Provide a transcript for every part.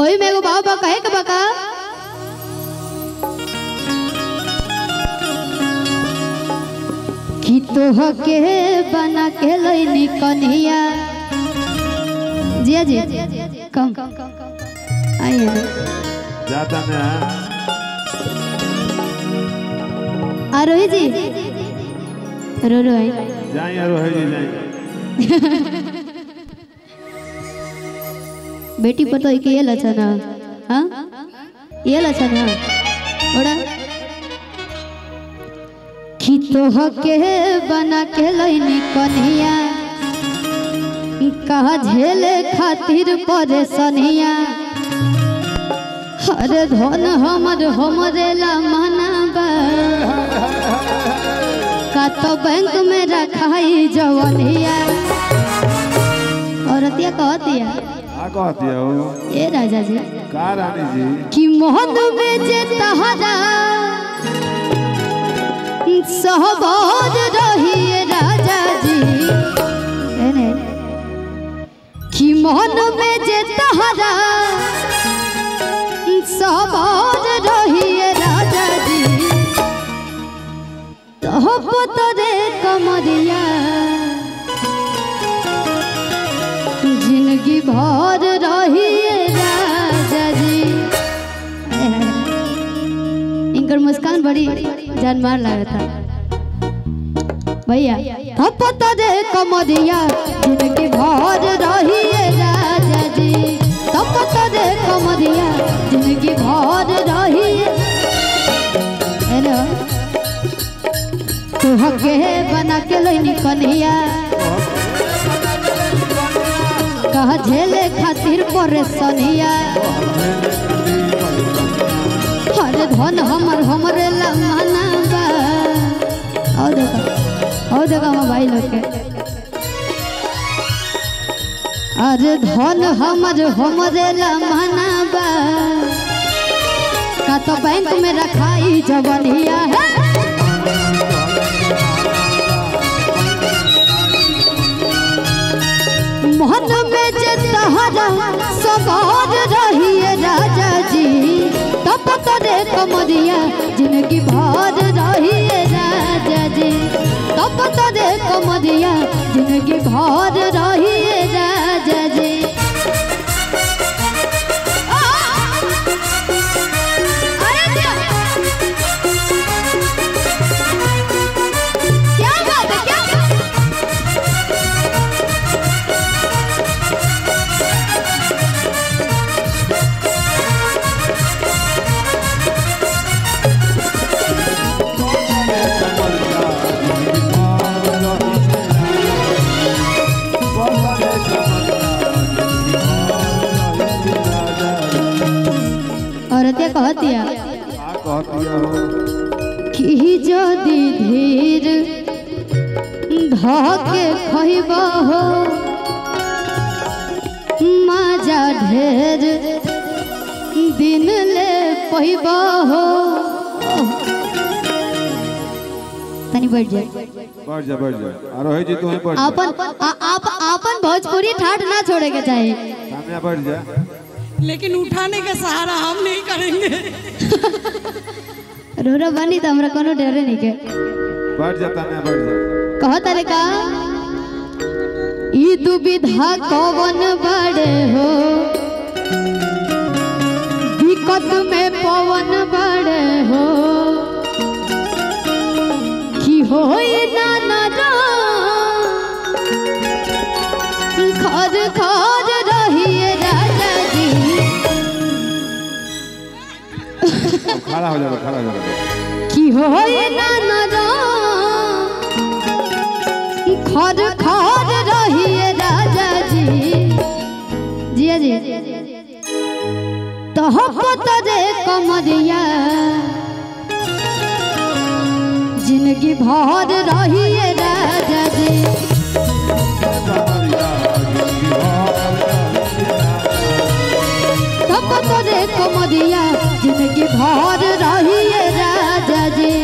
ओई में एगो बाबा कहे के बका कि तोह के बना के लइनी कन्हैया। जिया जी कम आइए जाता में आरोही जी रो रो आई जाई आरोही जी जाई बेटी पतो है कि ये लक्षण है। हाँ ये लक्षण है ओड़ा कि तोह के बना के लइनी कन्हैया कहा झेले खातिर परेशानिया। हर धन हमरे ला मनाबा का तो बैंक में रखाई जवनिया। औरतिया कहतिया कहती हो ये राजा जी का रानी जी कि मोहन में जे तहरा सहबाद रही राजा जी कि मोहन में जे तहरा सहबाद रही राजा जी तो पतरे कमरिया जिंदगी भर रही राजा जी। इनकर मुस्कान बड़ी जान मार लगा था भैया। थपता दे कमरिया जिंदगी भर रही राजा जी। थपता दे कमरिया जिंदगी भर रही। हेलो तू हके बना के लइनी कन्हैया कहा झेले खातिर परेशानिया। हर धन हमरे ला मनाबा। और देखो हम भाई लोग के अरे धन हमरे ला मनाबा का तो बैंक में रखाई जवनिया है। मोहन में जे तहरा सवार रही राजा जी। तब तरे कमरिया जिंदगी भर रही राजा जी। तब तरे कमरिया जिंदगी भर रही राजा जी। औरतिया कहतिया कि जदि धीर धके खइबा हो मजा ढेर दिन ले पइबा हो। तनी बैठ जा आरोही जी तू बैठ आपन भोजपुरी ठाठ ना छोड़े के चाहिए। सामने बैठ जा लेकिन उठाने का सहारा हम नहीं करेंगे। रोरा बनी तो हमरा कोनो डरे नहीं के बैठ जा ताने बैठ जा कहो तारे का ई दुविधा कौन बड़े हो दिक्कत में पवन बड़े हो कि होई ना ना खर खर रही राजा जी। खड़ा हो जा कि होई ना ना खर खर रही राजा जी। जिया जी तो पतरे कमरिया जिंदगी भर रही राजा जी। तो पतरे कमरिया जिंदगी भर रही राजा जी।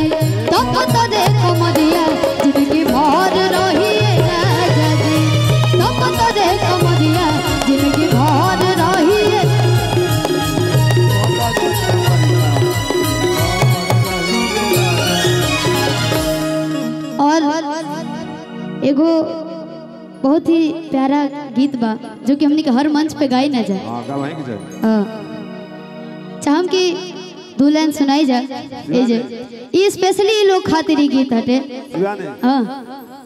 तो पतरे कमरिया जिंदगी भर रही राजा जी। तो पतरे कमरिया जिंदगी भर रही एगो बहुत ही प्यारा गीत बा जो कि हमने के हर मंच पे गाई ना जाए। हां गावही के जाए। हाँ चाहम कि दो लाइन सुनाई जाए। ये स्पेशली लोग खातिर ही गीत हटे। सुना नहीं। हाँ